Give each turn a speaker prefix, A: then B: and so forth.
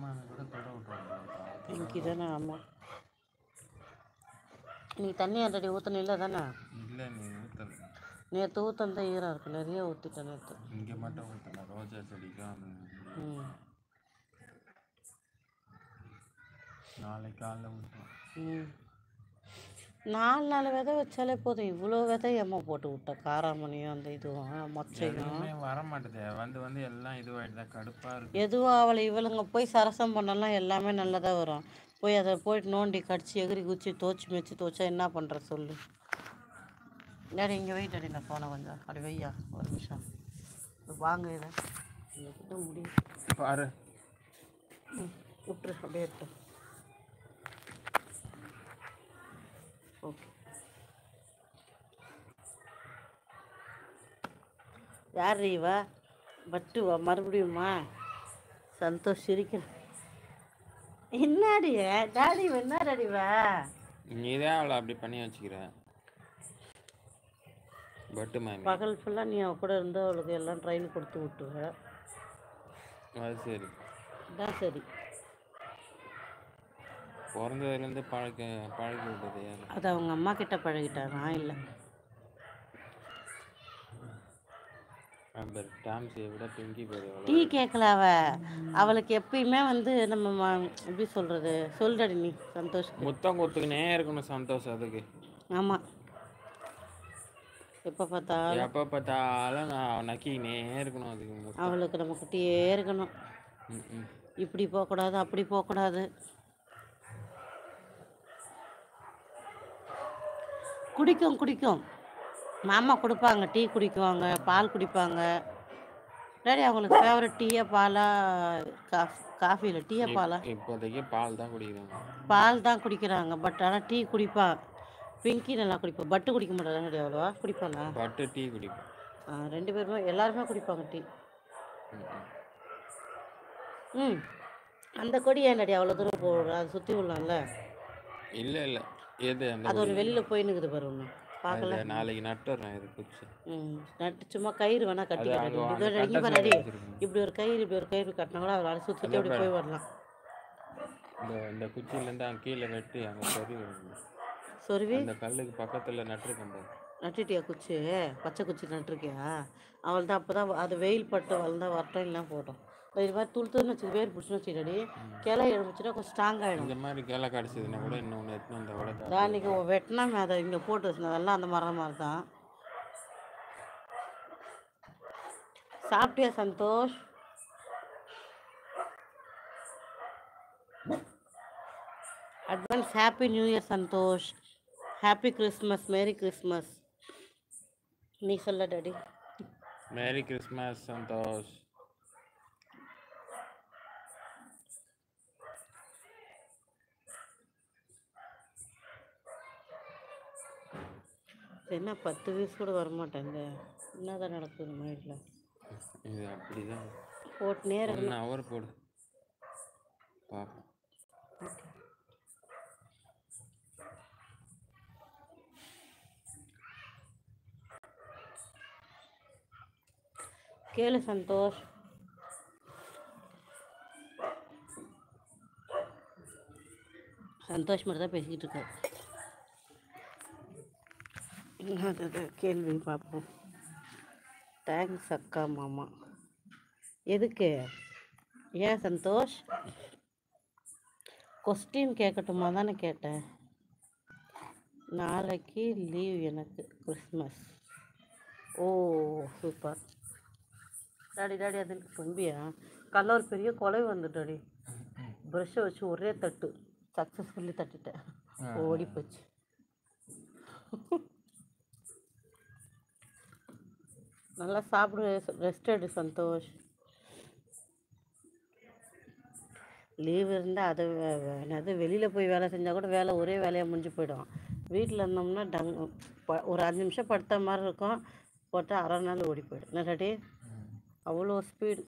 A: மாமி கூட தொட விட்டுருவாங்க.
B: பிங்கி தானே? ஆமாம். நீ தண்ணி ஆல்ரெடி ஊற்றணும் இல்லை தானே?
A: இல்லை நீ ஊற்றல.
B: நேற்று ஊற்றந்த ஈரம் இருக்குது, நிறைய ஊற்றிட்டேன் நேற்று.
A: இங்கே மட்டும் ஊற்றினேன், ரோஜா செடிக்கும். நாளைக்கு காலைல ஊற்றுவோம்.
B: 4 நாள் விதை வச்சாலே போதும். இவ்வளோ விதை ஏமா போட்டு விட்டேன், காராமணியும் அந்த இதுவும் மொச்சையும்
A: வர மாட்டேது. வந்து எல்லாம் இதுவாகிட்டு கடுப்பாக இருக்கு.
B: எதுவும் அவளை இவளுங்க போய் சரசம் பண்ணலாம், எல்லாமே நல்லதாக வரும். போய் அதை போயிட்டு நோண்டி கடிச்சு எகிரி குச்சி தோச்சி மெச்சு தோச்சா என்ன பண்ணுற சொல்லு. டேடி இங்கே வெயிட் அடி, நான் போனேன் கொஞ்சம் அப்படி வையா ஒரு நிமிஷம். வாங்க இதை என்கிட்ட முடியும்
A: பாரு.
B: விட்டுரு அப்படியே எடுத்து. ஓகே. யார் இவா? பட்டுவா மறுபடியுமா? சந்தோஷ் சிரிக்கணும். என்னாடிய டாடி என்ன டாடிவா?
A: நீ தான் அவளை அப்படி பண்ணி வச்சுக்கிற. பட்டு மாமி
B: பகல் ஃபுல்லாக நீ அவ கூட இருந்து அவளுக்கு எல்லாம் ட்ரைன் கொடுத்து விட்டுவ.
A: அது சரி.
B: அதான் சரி.
A: பிறந்ததுலேருந்து பழக்கி விட்டது.
B: அது அவங்க அம்மா கிட்ட பழகிட்டாங்க, நான் இல்லை.
A: விட பிங்கி
B: டீ கேட்கல அவளுக்கு எப்பயுமே வந்து நம்ம எப்படி சொல்கிறது, சொல்றடி நீ சந்தோஷ்.
A: முத்தம் கொடுத்துக்கினே இருக்கணும் சந்தோஷ். அதுக்கு
B: ஆமாம், எப்போ பார்த்தாலும்
A: நான் நக்கினே இருக்கணும். அதுக்கு
B: அவளுக்கு நம்ம கிட்டே இருக்கணும். இப்படி போகக்கூடாது, அப்படி போகக்கூடாது. குடிக்கும் மாமா கொடுப்பாங்க, டீ குடிக்குவாங்க, பால் குடிப்பாங்க. டாடி அவங்களுக்கு ஃபேவரட் டீயா பாலா காஃபியில் டீயா பாலா?
A: இப்போதைக்கு பால் தான் குடிக்கிறாங்க.
B: பால் தான் குடிக்கிறாங்க. பட் ஆனால் டீ குடிப்பா. பிங்கி நல்லா குடிப்பா. பட்டு குடிக்க மாட்டாங்க டாடி. அவ்வளோவா குடிப்பாளா?
A: பட்டு டீ குடிப்பா.
B: 2 பேருமே எல்லாருமே குடிப்பாங்க டீ. அந்த கொடி ஏன் டாடி அவ்வளோ தூரம் போடுற? அது சுற்றி விடலாம்ல.
A: இல்லை எது
B: அது ஒரு வெளியில் போயின்னுக்குது பாரு. ஒன்று பார்க்கல.
A: நாளைக்கு நட்டுறேன். இது குச்சி
B: நட்டு சும்மா கயிறு வேணா கட்டி இப்படி ஒரு கயிறு கட்டினா கூட அவரால் சுற்றிட்டு அப்படி போய் வரலாம்.
A: இந்த குச்சியிலேருந்து அங்கே கீழே வெட்டி அங்கே
B: சொருவி
A: அந்த கல்லுக்கு பக்கத்தில் நட்டுருக்கேன்.
B: நட்டுட்டியா குச்சி? பச்சை குச்சி நட்டுருக்கியா? அவள் தான். அப்போ தான் அது வெயில் பட்டு வளர்ந்தா வரட்டும், இல்லை போட்டோம். இது மாதிரி துளுத்துன்னு வச்சு வேர் பிடிச்சுன்னு வச்சுக்கடி, கிளை எழுமிச்சுன்னா கொஞ்சம் ஸ்ட்ராங் ஆகிடும்.
A: இந்த மாதிரி கிளை கிடச்சிதுன்னா கூட இன்னொன்று எடுத்துன்னு வந்தால் கூட
B: தான். இன்றைக்கி வெட்டினா அதை இங்கே போட்டு வச்சுனதெல்லாம் அந்த மாதிரி தான். சாப்பிட்டியா Santhosh? Advance happy new year Santhosh. Happy Christmas, merry Christmas. நீ சொல்ல டாடி.
A: Merry Christmas Santhosh.
B: என்ன 10 வயசு கூட வரமாட்டாங்க. என்னதான் நடக்குது நம்ம வீட்டில்?
A: இது அப்படிதான்
B: போட்டு நேரம்
A: அவர் போடு பார்ப்போம்.
B: கேளு சந்தோஷ். சந்தோஷ் மட்டும் தான் பேசிக்கிட்டு இருக்காரு. கேள்வி பார்ப்போம். தேங்க்ஸ் அக்கா மாமா. எதுக்கு? ஏன் சந்தோஷ்? கொஸ்டின் கேட்கட்டுமா தானே கேட்டேன். நாளைக்கு லீவ் எனக்கு, கிறிஸ்மஸ். ஓ சூப்பர் டாடி. அதுக்கு சொம்பியா கல்ல ஒரு பெரிய கொலை வந்துட்டாடி. ப்ரெஷ்ஷை வச்சு ஒரே தட்டு சக்ஸஸ்ஃபுல்லி தட்டிட்டேன். ஓடி போச்சு. நல்லா சாப்பிடு, ரெஸ்ட் எடு சந்தோஷ். லீவ் இருந்தால் அது என்னது, வெளியில் போய் வேலை செஞ்சால் கூட வேலை ஒரே வேலையாக முடிஞ்சு போயிடும். வீட்டில் இருந்தோம்னா ஒரு 5 நிமிஷம் படுத்த மாதிரி இருக்கும், போட்டால் அரை நாள் ஓடி போயிடும். என்ன டாடி? அவ்வளோ ஸ்பீடு.